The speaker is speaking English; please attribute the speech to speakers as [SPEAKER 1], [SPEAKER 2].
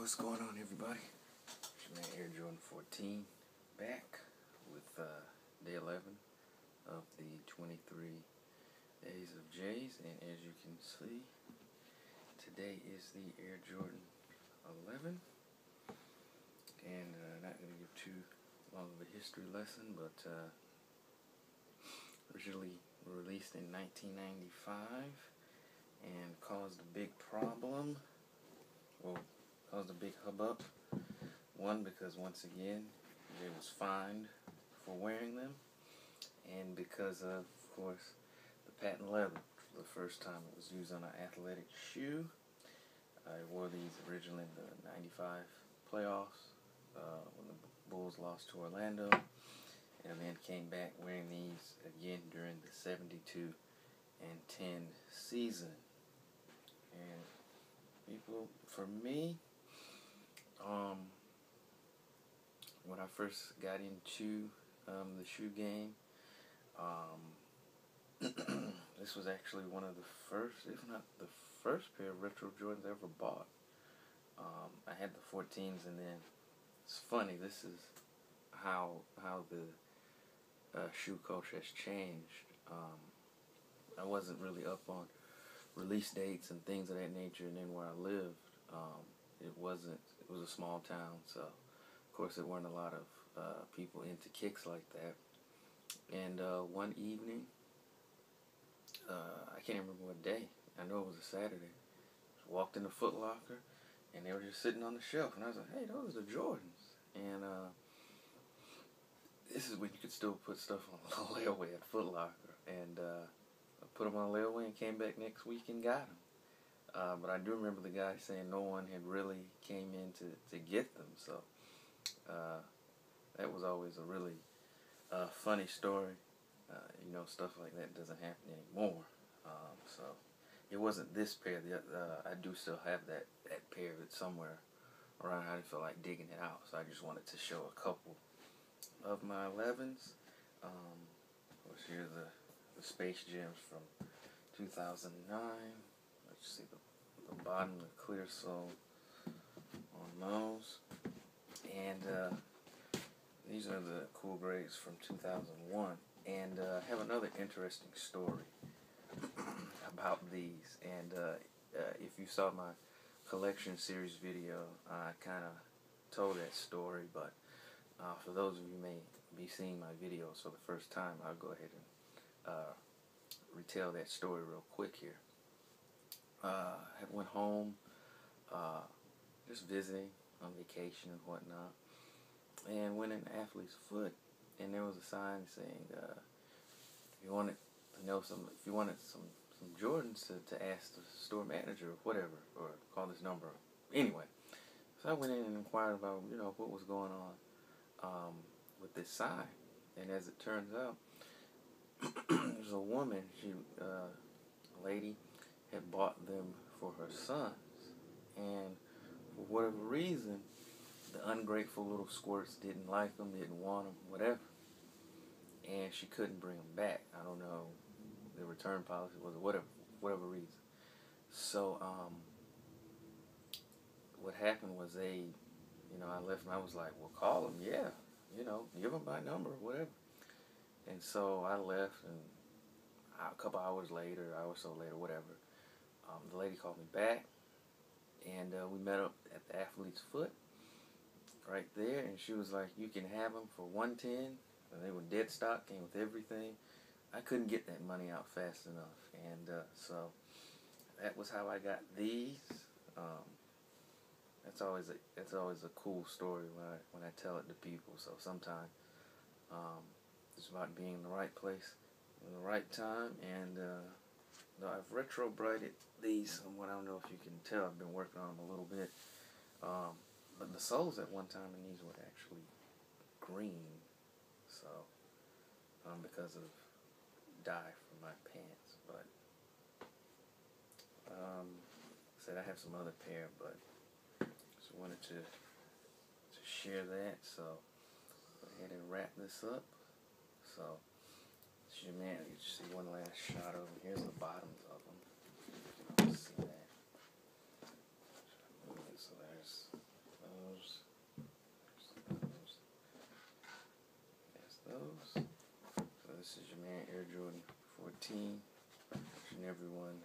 [SPEAKER 1] What's going on, everybody? It's your man Air Jordan 14 back with day 11 of the 23 days of J's, and as you can see, today is the Air Jordan 11, and not going to give too long of a history lesson, but originally released in 1995 and caused a big problem. Well, caused a big hubbub. One, because once again, Jay was fined for wearing them, and because of course, the patent leather. For the first time it was used on an athletic shoe. I wore these originally in the 95 playoffs when the Bulls lost to Orlando, and then came back wearing these again during the 72-10 season. And people, for me, when I first got into the shoe game, this was actually one of the first, if not the first pair of retro Jordans I ever bought. I had the 14s, and then it's funny, this is how the shoe culture has changed. I wasn't really up on release dates and things of that nature, and then where I lived, it was a small town, so of course there weren't a lot of people into kicks like that. And one evening, I can't remember what day, I know it was a Saturday, I walked in the Foot Locker, and they were just sitting on the shelf, and I was like, hey, those are the Jordans. And this is when you could still put stuff on layaway at Foot Locker, and I put them on layaway and came back next week and got them. But I do remember the guy saying no one had really came in to get them, so that was always a really funny story. Stuff like that doesn't happen anymore. So it wasn't this pair. I do still have that pair. It's somewhere around. I didn't feel like digging it out, so I just wanted to show a couple of my 11s. Of course, here are the Space Gems from 2009. Let's see the bottom, the clear sole on those. And these are the cool grades from 2001. And I have another interesting story about these. And if you saw my collection series video, I kind of told that story. But for those of you who may be seeing my videos for the first time, I'll go ahead and retell that story real quick here. I went home, just visiting on vacation and whatnot, and went in Athlete's Foot, and there was a sign saying, if you wanted some Jordans, to ask the store manager or whatever, or call this number. Anyway, so I went in and inquired about what was going on with this sign, and as it turns out, there's a woman, a lady, had bought them for her sons, and for whatever reason, the ungrateful little squirts didn't like them, didn't want them, whatever, and she couldn't bring them back. I don't know, the return policy was whatever reason. So what happened was I left and I was like, well, call them, yeah, give them my number, whatever. And so I left, and a couple hours later, hour or so later, whatever, the lady called me back, and we met up at the Athlete's Foot right there, and she was like, you can have them for $110, and they were dead stock, came with everything. I couldn't get that money out fast enough, and so that was how I got these. That's always a cool story when I tell it to people. So sometimes it's about being in the right place in the right time, and I've retro brighted these somewhat. I don't know if you can tell, I've been working on them a little bit, but the soles at one time in these were actually green, so because of dye from my pants. But said I have some other pair, but just wanted to share that. So go ahead and wrap this up. So it's your man. You see one last shot of them. Here's the bottoms of them. You can see that. So there's those. So this is your man Air Jordan 14. Wishing everyone